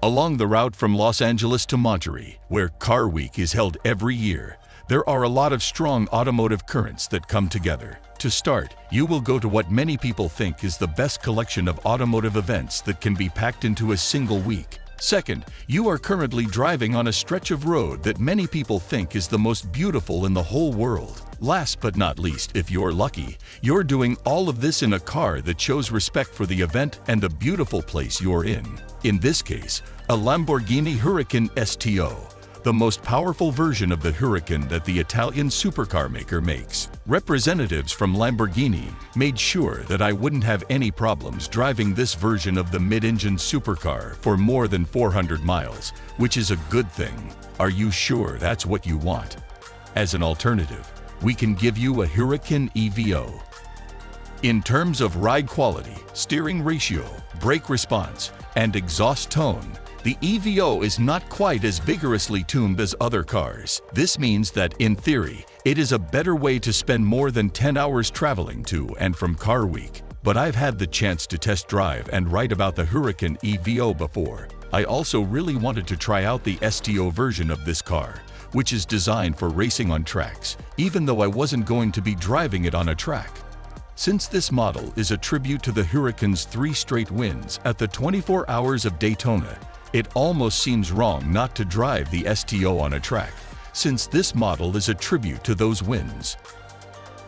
Along the route from Los Angeles to Monterey, where Car Week is held every year, there are a lot of strong automotive currents that come together. To start, you will go to what many people think is the best collection of automotive events that can be packed into a single week. Second, you are currently driving on a stretch of road that many people think is the most beautiful in the whole world. Last but not least, if you're lucky, you're doing all of this in a car that shows respect for the event and the beautiful place you're in. In this case, a Lamborghini Huracán STO, the most powerful version of the Huracan that the Italian supercar maker makes. Representatives from Lamborghini made sure that I wouldn't have any problems driving this version of the mid-engine supercar for more than 400 miles, which is a good thing. Are you sure that's what you want? As an alternative, we can give you a Huracan EVO. In terms of ride quality, steering ratio, brake response, and exhaust tone, the EVO is not quite as vigorously tuned as other cars. This means that, in theory, it is a better way to spend more than 10 hours traveling to and from Car Week. But I've had the chance to test drive and write about the Huracan EVO before. I also really wanted to try out the STO version of this car, which is designed for racing on tracks, even though I wasn't going to be driving it on a track. Since this model is a tribute to the Huracan's 3 straight wins at the 24 Hours of Daytona, it almost seems wrong not to drive the STO on a track, since this model is a tribute to those wins.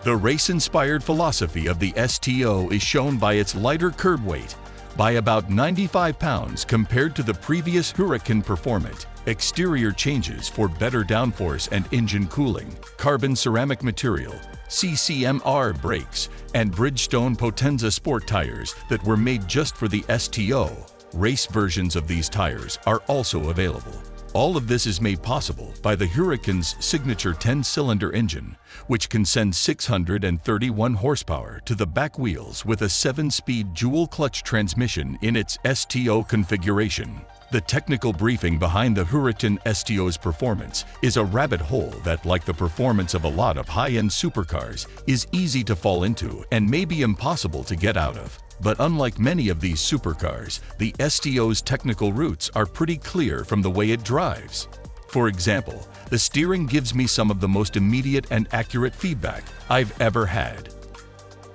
The race-inspired philosophy of the STO is shown by its lighter curb weight, by about 95 pounds compared to the previous Huracan Performant, exterior changes for better downforce and engine cooling, carbon ceramic material, CCMR brakes, and Bridgestone Potenza Sport tires that were made just for the STO. Race versions of these tires are also available. All of this is made possible by the Huracan's signature 10-cylinder engine, which can send 631 horsepower to the back wheels with a 7-speed dual-clutch transmission in its STO configuration. The technical briefing behind the Huracan STO's performance is a rabbit hole that, like the performance of a lot of high-end supercars, is easy to fall into and may be impossible to get out of. But unlike many of these supercars, the STO's technical roots are pretty clear from the way it drives. For example, the steering gives me some of the most immediate and accurate feedback I've ever had.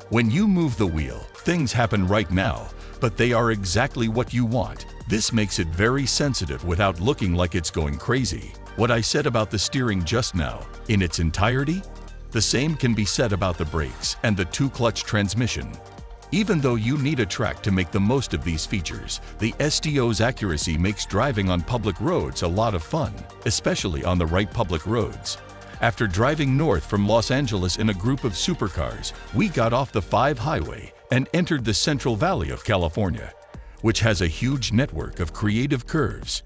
When you move the wheel, things happen right now, but they are exactly what you want. This makes it very sensitive without looking like it's going crazy. What I said about the steering just now, in its entirety? The same can be said about the brakes and the 2-clutch transmission. Even though you need a track to make the most of these features, the STO's accuracy makes driving on public roads a lot of fun, especially on the right public roads. After driving north from Los Angeles in a group of supercars, we got off the 5 highway and entered the Central Valley of California, which has a huge network of creative curves.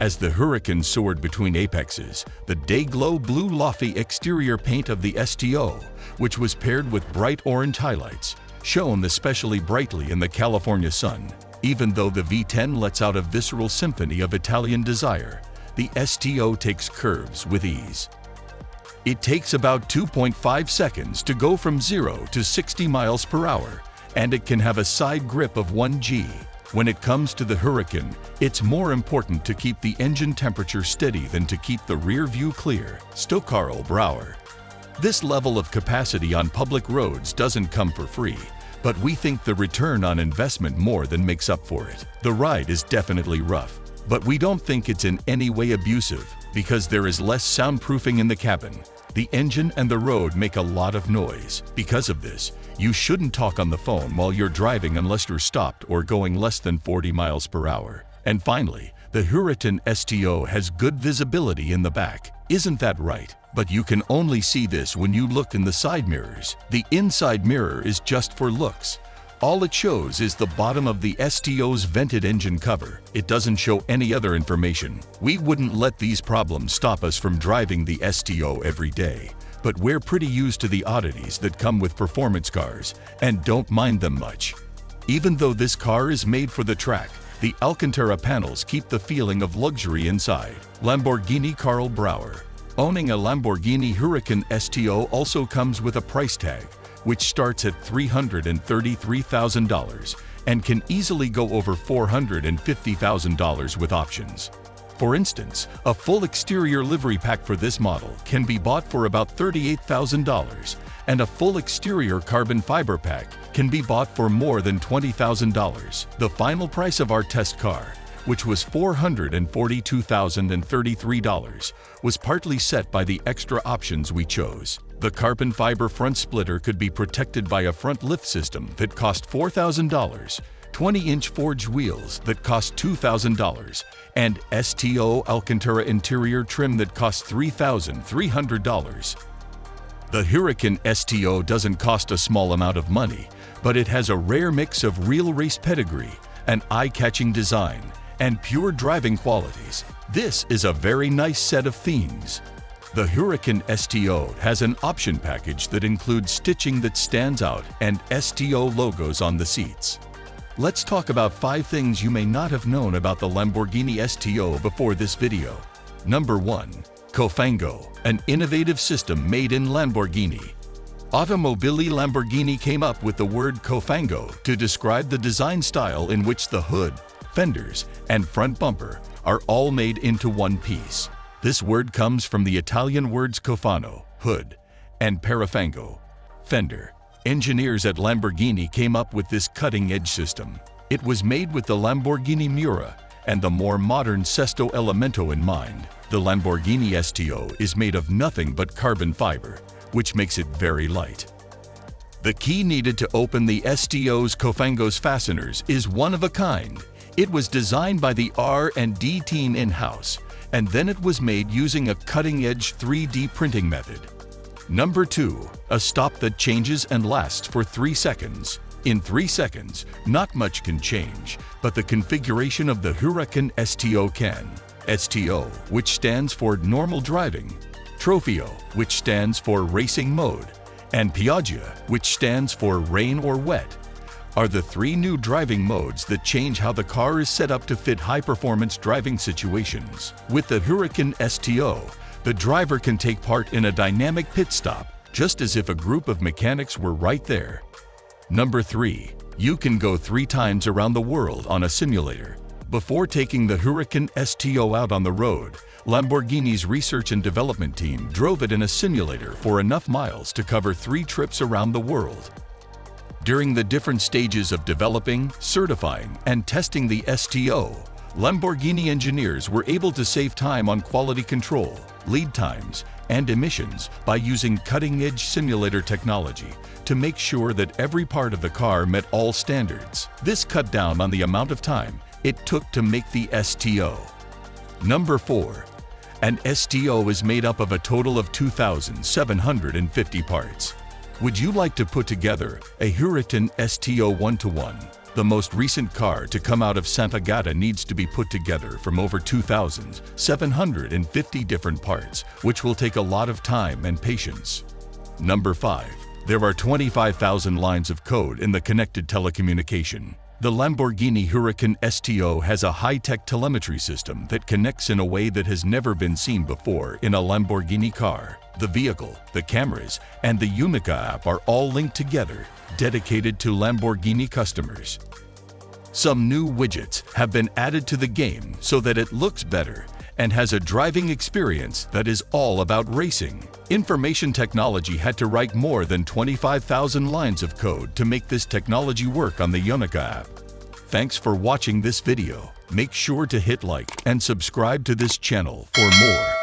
As the Huracan soared between apexes, the day-glow blue Lofty exterior paint of the STO, which was paired with bright orange highlights, shone especially brightly in the California sun. Even though the V10 lets out a visceral symphony of Italian desire, the STO takes curves with ease. It takes about 2.5 seconds to go from 0 to 60 miles per hour, and it can have a side grip of 1G. When it comes to the Huracan, it's more important to keep the engine temperature steady than to keep the rear view clear. Karl Brauer. This level of capacity on public roads doesn't come for free, but we think the return on investment more than makes up for it. The ride is definitely rough, but we don't think it's in any way abusive because there is less soundproofing in the cabin. The engine and the road make a lot of noise. Because of this, you shouldn't talk on the phone while you're driving unless you're stopped or going less than 40 miles per hour. And finally, the Huracan STO has good visibility in the back. Isn't that right? But you can only see this when you look in the side mirrors. The inside mirror is just for looks. All it shows is the bottom of the STO's vented engine cover. It doesn't show any other information. We wouldn't let these problems stop us from driving the STO every day, but we're pretty used to the oddities that come with performance cars and don't mind them much. Even though this car is made for the track, the Alcantara panels keep the feeling of luxury inside. Lamborghini Karl Brauer. Owning a Lamborghini Huracán STO also comes with a price tag, which starts at $333,000 and can easily go over $450,000 with options. For instance, a full exterior livery pack for this model can be bought for about $38,000, and a full exterior carbon fiber pack can be bought for more than $20,000. The final price of our test car, which was $442,033, was partly set by the extra options we chose. The carbon fiber front splitter could be protected by a front lift system that cost $4,000, 20-inch forged wheels that cost $2,000, and STO Alcantara interior trim that cost $3,300. The Huracán STO doesn't cost a small amount of money, but it has a rare mix of real race pedigree, an eye-catching design, and pure driving qualities. This is a very nice set of things. The Huracán STO has an option package that includes stitching that stands out and STO logos on the seats. Let's talk about 5 things you may not have known about the Lamborghini STO before this video. Number 1. Cofango, an innovative system made in Lamborghini. Automobili Lamborghini came up with the word cofango to describe the design style in which the hood, fenders, and front bumper are all made into one piece. This word comes from the Italian words cofano, hood, and parafango, fender. Engineers at Lamborghini came up with this cutting-edge system. It was made with the Lamborghini Miura and the more modern Sesto Elemento in mind. The Lamborghini STO is made of nothing but carbon fiber, which makes it very light. The key needed to open the STO's Cofango's fasteners is one of a kind. It was designed by the R&D team in-house, and then it was made using a cutting-edge 3D printing method. Number 2. A stop that changes and lasts for 3 seconds. In 3 seconds, not much can change, but the configuration of the Huracán STO can. STO, which stands for normal driving, Trofeo, which stands for racing mode, and Pioggia, which stands for rain or wet, are the 3 new driving modes that change how the car is set up to fit high-performance driving situations. With the Huracán STO, the driver can take part in a dynamic pit stop, just as if a group of mechanics were right there. Number 3. You can go 3 times around the world on a simulator. Before taking the Huracán STO out on the road, Lamborghini's research and development team drove it in a simulator for enough miles to cover 3 trips around the world. During the different stages of developing, certifying, and testing the STO, Lamborghini engineers were able to save time on quality control, lead times, and emissions by using cutting-edge simulator technology to make sure that every part of the car met all standards. This cut down on the amount of time it took to make the STO. Number 4. An STO is made up of a total of 2,750 parts. Would you like to put together a Huracán STO 1-to-1? The most recent car to come out of Santa Gata needs to be put together from over 2,750 different parts, which will take a lot of time and patience. Number 5. There are 25,000 lines of code in the connected telecommunication. The Lamborghini Huracán STO has a high-tech telemetry system that connects in a way that has never been seen before in a Lamborghini car. The vehicle, the cameras, and the Unica app are all linked together, dedicated to Lamborghini customers. Some new widgets have been added to the game so that it looks better and has a driving experience that is all about racing. Information technology had to write more than 25,000 lines of code to make this technology work on the Unica app. Thanks for watching this video. Make sure to hit like and subscribe to this channel for more.